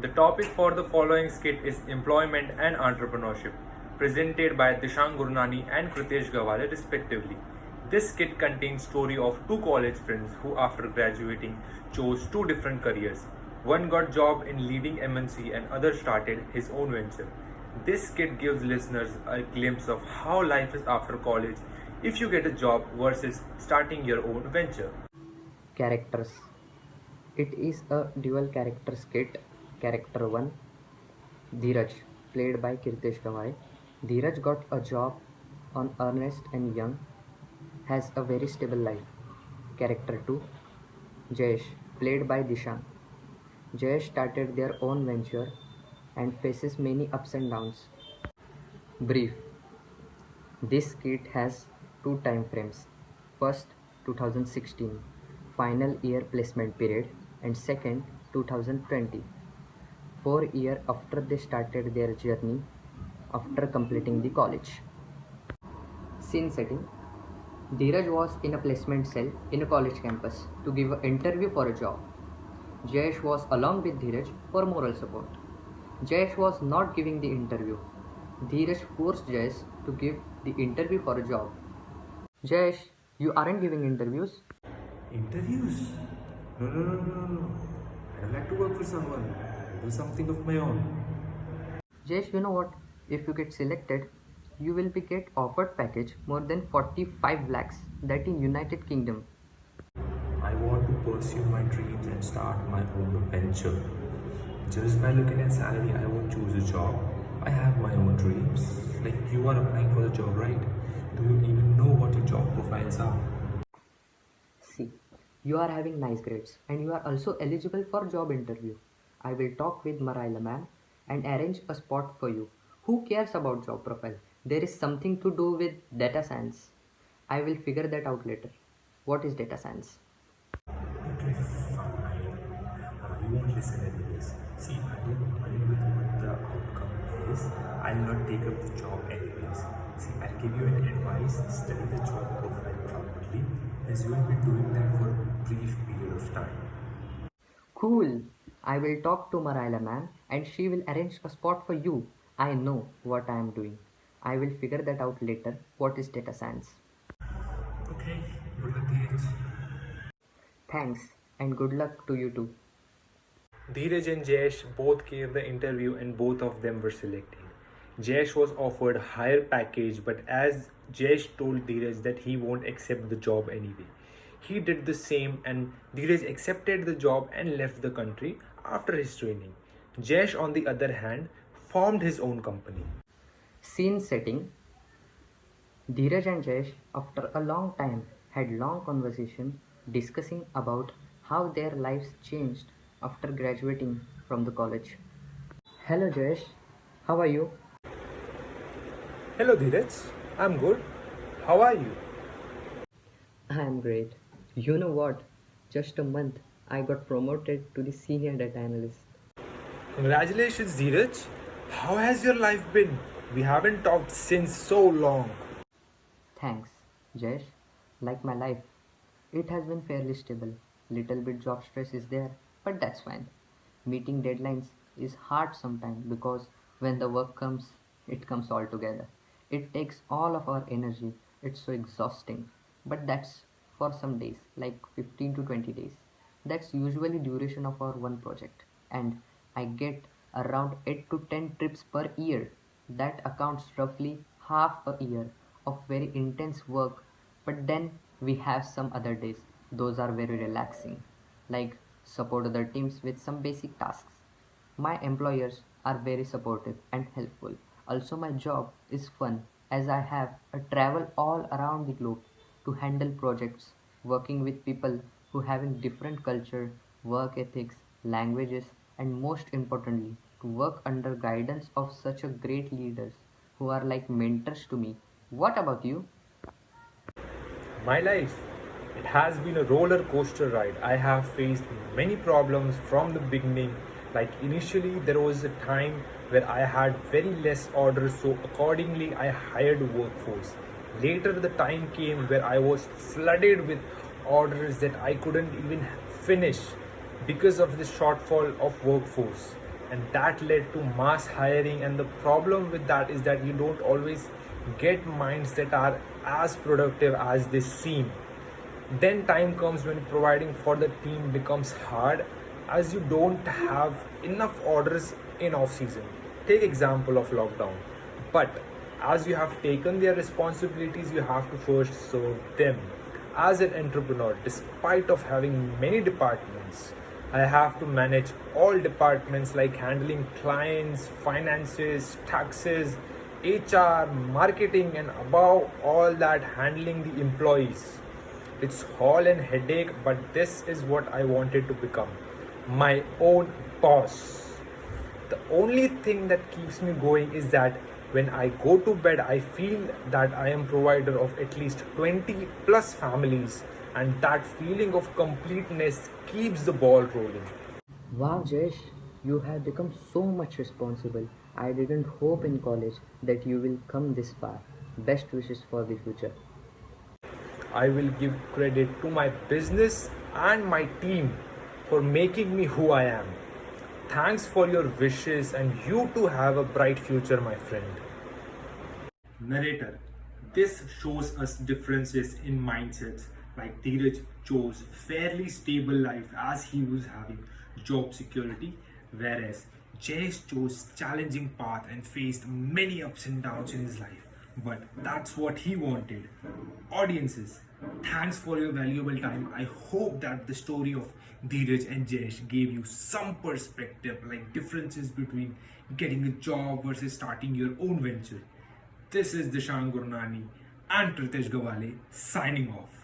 The topic for the following skit is employment and entrepreneurship, presented by Dishank and Kritish respectively. This skit contains story of two college friends who after graduating chose two different careers. One got job in leading MNC and other started his own venture. This skit gives listeners a glimpse of how life is after college if you get a job versus starting your own venture. Characters. It is a dual character skit. Character 1, Dheeraj, played by Kirtesh Gawai. Dheeraj got a job on Earnest and Young, has a very stable life. Character 2, Jayesh, played by Dishank. Jayesh started their own venture and faces many ups and downs. Brief. This skit has two time frames. First, 2016, final year placement period, and second, 2020, 4 years after they started their journey after completing the college. Scene setting. Dheeraj was in a placement cell in a college campus to give an interview for a job. Jayesh was along with Dheeraj for moral support. Jayesh was not giving the interview. Dheeraj forced Jayesh to give the interview for a job. Jayesh, you aren't giving interviews? Interviews? No. I don't like to work for someone. I do something of my own. Jayesh, you know what? If you get selected, you will be get offered package more than 45 lakhs, that in United Kingdom. I want to pursue my dreams and start my own venture. Just by looking at salary, I won't choose a job. I have my own dreams. Like you are applying for the job, right? Do you even know what your job profiles are? See, you are having nice grades and you are also eligible for job interview. I will talk with Maraila ma'am and arrange a spot for you. Who cares about job profile? There is something to do with data science. I will figure that out later. What is data science? Okay, fine. You won't listen anyways. See, I don't mind with what the outcome is. I'll not take up the job anyways. See, I'll give you an advice. Study the job profile properly, as you will be doing that for a brief period of time. Cool. I will talk to Maraila ma'am and she will arrange a spot for you. I know what I am doing. I will figure that out later. What is data science? Okay, good luck, Dheeraj. Thanks and good luck to you too. Dheeraj and Jayesh both gave the interview and both of them were selected. Jayesh was offered higher package, but as Jayesh told Dheeraj that he won't accept the job anyway. He did the same and Dheeraj accepted the job and left the country after his training. Jayesh on the other hand formed his own company. Scene setting. Dheeraj and Jayesh, after a long time, had long conversation discussing about how their lives changed after graduating from the college. Hello Jayesh, how are you? Hello Dheeraj, I'm good. How are you? I am great. You know what? Just a month, I got promoted to the senior data analyst. Congratulations Dheeraj. How has your life been? We haven't talked since so long. Thanks, Jayesh. Like my life, it has been fairly stable. Little bit job stress is there, but that's fine. Meeting deadlines is hard sometimes because when the work comes, it comes all together. It takes all of our energy. It's so exhausting. But that's for some days, like 15 to 20 days. That's usually duration of our one project. And I get around 8 to 10 trips per year. That accounts roughly half a year of very intense work. But then we have some other days. Those are very relaxing, like support other teams with some basic tasks. My employers are very supportive and helpful. Also, my job is fun as I have a travel all around the globe to handle projects, working with people who having different culture, work ethics, languages, and most importantly, to work under guidance of such a great leaders who are like mentors to me. What about you? My life, it has been a roller coaster ride. I have faced many problems from the beginning. Like initially, there was a time where I had very less orders, so accordingly, I hired a workforce. Later, the time came where I was flooded with orders that I couldn't even finish because of the shortfall of workforce. and that led to mass hiring. And the problem with that is that you don't always get minds that are as productive as they seem. Then time comes when providing for the team becomes hard, as you don't have enough orders in off season. Take example of lockdown. But as you have taken their responsibilities, you have to first serve them. As an entrepreneur, despite of having many departments, I have to manage all departments, like handling clients, finances, taxes, HR, marketing, and above all that, handling the employees. It's all an headache, but this is what I wanted to become, my own boss. The only thing that keeps me going is that when I go to bed, I feel that I am provider of at least 20 plus families, and that feeling of completeness keeps the ball rolling. Wow, Jayesh, you have become so much responsible. I didn't hope in college that you will come this far. Best wishes for the future. I will give credit to my business and my team for making me who I am. Thanks for your wishes, and you too have a bright future, my friend. Narrator. This shows us differences in mindsets. Like Dheeraj chose fairly stable life as he was having job security, whereas Jayesh chose challenging path and faced many ups and downs in his life. But that's what he wanted. Audiences, thanks for your valuable time. I hope that the story of Dheeraj and Jayesh gave you some perspective, like differences between getting a job versus starting your own venture. This is Dishank and Kritish signing off.